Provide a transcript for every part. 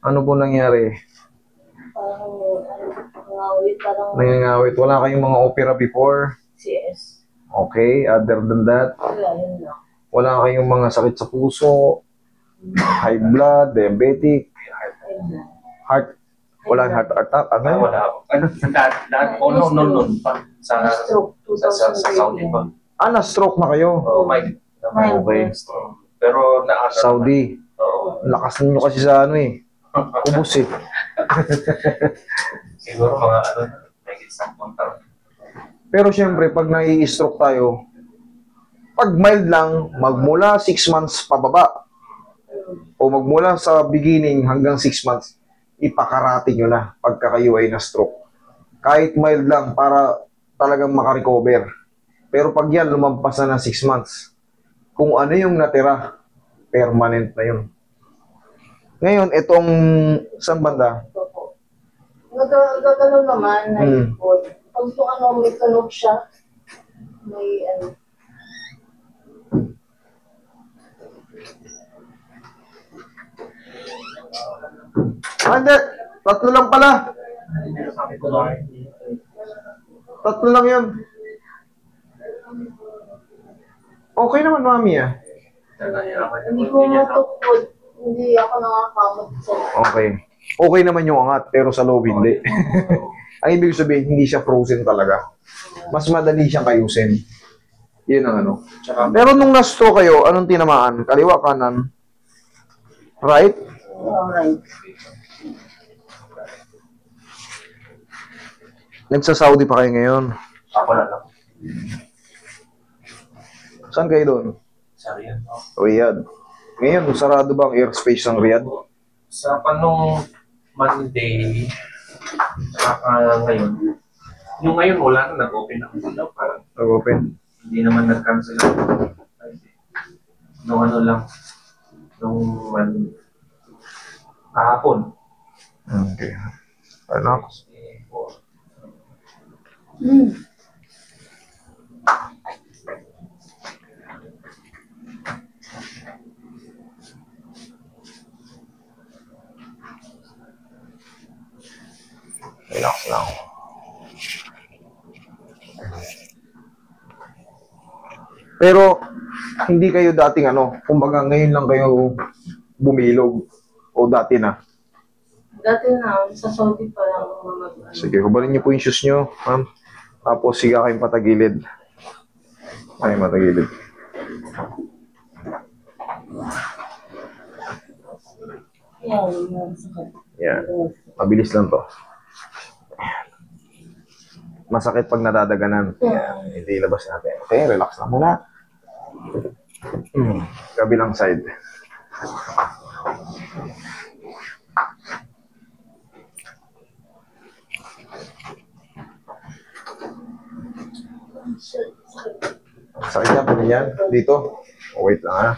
Ano po nangyari? Parang Nangangawit. Wala kayong mga opera before? CS. Okay, other than that, Wala, yun lang. wala kayong mga sakit sa puso, high blood, diabetic, heart, wala heart attack, ano? Wala ako. Noon pa. Sa Stroke, Saudi pa. Na-stroke na kayo? Oh, my. Okay. Pero na Saudi. Oo. Lakas nyo kasi sa ano eh. Ubus eh. Siguro mga may isang punta. Pero syempre, pag nai-stroke tayo, pag mild lang, magmula 6 months pababa, o magmula sa beginning hanggang 6 months, ipakarate nyo na pagka kayo ay na-stroke. Kahit mild lang, para talagang makarecover. Pero pag yan, lumampas na ng 6 months, kung ano yung natira, permanent na yun. Ngayon, itong saan banda? Nagagalaw naman na ipod. Pag ito may tunog siya, may Hindi, tatlo lang pala. Tatlo lang yun. Okay naman, mami ah. Hindi ko matukod. Hindi ako nakakamot sa Okay. Okay naman yung angat, pero sa loob hindi. Ang ibig sabihin, hindi siya frozen talaga. Mas madali siyang kayusin. Yun ang ano. Pero nung na-stroke kayo, anong tinamaan? Kaliwa, kanan? Right? Alright. Nagsa-Saudi pa kayo ngayon. Ako na lang. Saan kayo doon? Sorry yan. Riyadh. Ngayon, sarado ba ang airspace ng Riyadh? Sa panong Monday, saka ngayon, yung ngayon wala na, nag-open ako sila. Parang Nag-open? hindi naman nag-cancel ako. Nung ano lang, nung kahapon. Okay. Ano? Relax lang. Pero, hindi kayo dating ano, kumbaga ngayon lang kayo bumilog o dati na. Dati na, sa Saudi pa lang mamag. Sige, kubalin niyo po yung shoes niyo, ma'am. Tapos, siga kayong patagilid. Ay, matagilid. Yan, sakit. Yan. Mabilis lang to. Masakit pag nadadaganan. Yan. Hindi labas natin. Okay, relax lang muna. Kabilang side. Sakit yan, pwede yan. Dito. Oh, wait lang ha.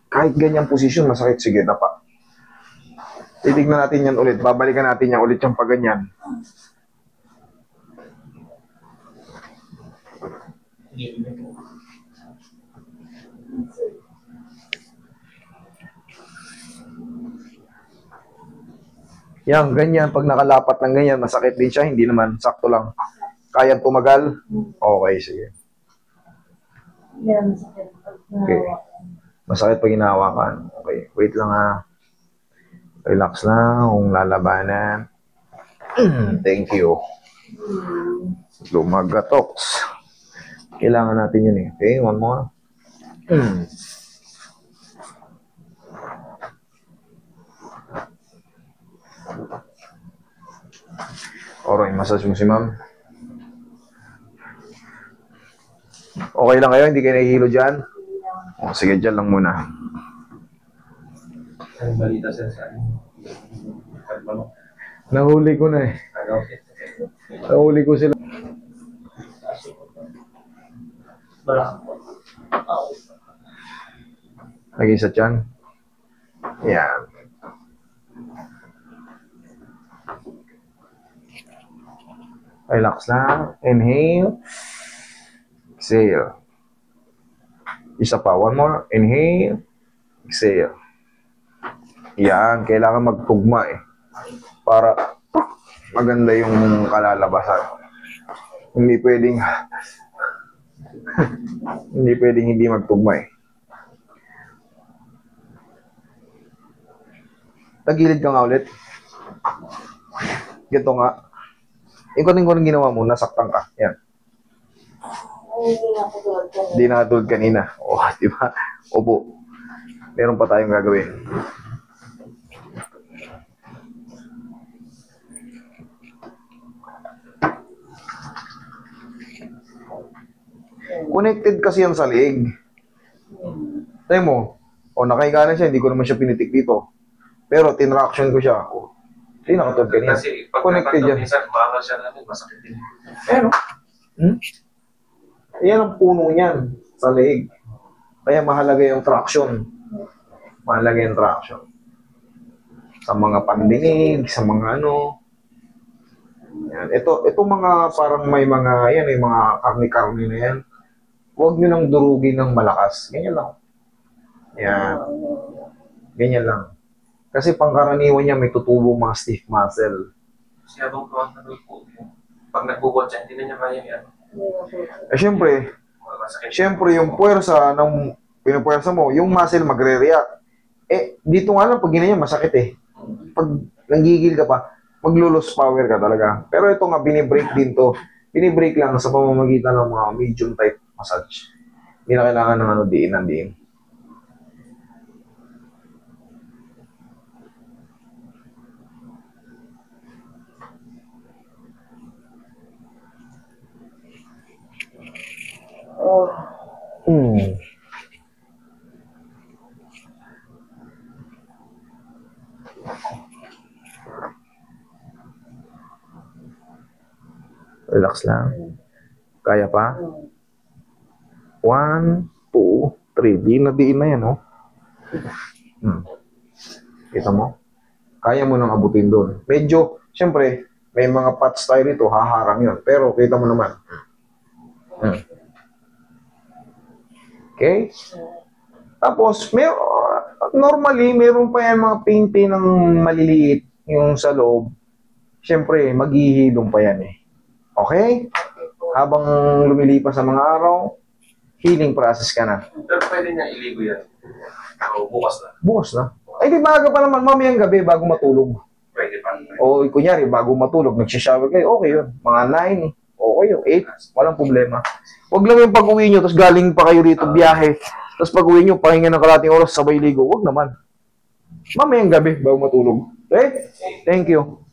Kahit ganyang posisyon, masakit. Sige, na pa. Titignan natin yan ulit. Babalikan natin yan ulit yung paganyan. Yan, ganyan. Pag nakalapat ng ganyan, masakit din siya. Hindi naman, sakto lang. Kayang tumagal? Okay, sige. Yan, sakit. Okay. Masakit pag hinahawakan. Okay, wait lang ha. Relax lang kung lalabanan. Thank you. Lumagatox. Kailangan natin yun eh. Okay, one more. Alright, massage mo si ma'am. Okay lang kayo? Hindi kayo nahihilo dyan? O, sige, dyan lang muna. Ang balita sa Nahuli ko na eh. Nahuli ko sila. Lagi sa tiyan. Yan. Relax lang. Inhale. Exhale. Isa pa. One more. Inhale. Exhale. Yan, kailangan magtugma eh. Para maganda yung kalalabasan. Hindi pwedeng hindi pwedeng hindi magtugma eh. Tagilid ka nga ulit. Ganito nga. Ikaw rin ginawa mo, nasaktan ka. Yan. Ay, hindi na ako tulad kanina. Hindi nakatulad kanina. O, di ba? Opo. Meron pa tayong gagawin. Connected kasi yan sa leeg. Tayo mo, o nakahiga na siya, hindi ko naman siya pinitik dito. Pero tinraction ko siya. O, hindi nakatulad kanina. Kasi pag Connected yan. minsan, maangal siya namin, masakit din. Ayan o. Ayan ang puno niyan sa leeg. Kaya mahalaga yung traction. Mahalaga yung traction. Sa mga pandinig, sa mga ano. Yan. Ito mga parang may mga, yan, may mga karni-karni na yan. Huwag nyo nang durugin ng malakas. Ganyan lang. Yan. Ganyan lang. Kasi pangkaraniwan niya may tutubo mga stiff muscle. Kasi habang tuwang na po, pag nagbubuhat siya, hindi na niya kaya yan. Eh syempre yung puwersa ng pinupuwersa mo, yung muscle magre-react. Eh, dito nga lang, pag ganyan masakit eh. Pag nanggigil ka pa, maglulos power ka talaga. Pero ito nga, binibreak din to. Binibreak lang sa pamamagitan ng mga medium type massage. Hindi na kailangan ng ano, diin. Relax lang. Kaya pa? 1, 2, 3. Diin na yan, oh. Kita mo? Kaya mo nang abutin doon. Medyo, syempre, may mga pots tayo dito, haharang yun. Pero, kita mo naman. Okay? Tapos, normally, meron pa yan mga pain ng maliliit yung sa loob. Syempre, maghihilom pa yan eh. Okay? Habang lumilipas sa mga araw, healing process ka na. Pero pwede niya iligo yan. O bukas na. Bukas na. Ay, di maaga pa naman, mamayang gabi bago matulog. Pwede pa. O, kunyari, bago matulog, nagsishower kayo, okay yun. Mga 9, okay yun. 8, walang problema. Huwag lang yung pag-uwi nyo, tapos galing pa kayo rito, biyahe. Tapos pag-uwi nyo, pahinga ng kalating oras, sabay ligo. Huwag naman. Mamayang gabi bago matulog. Okay? Thank you.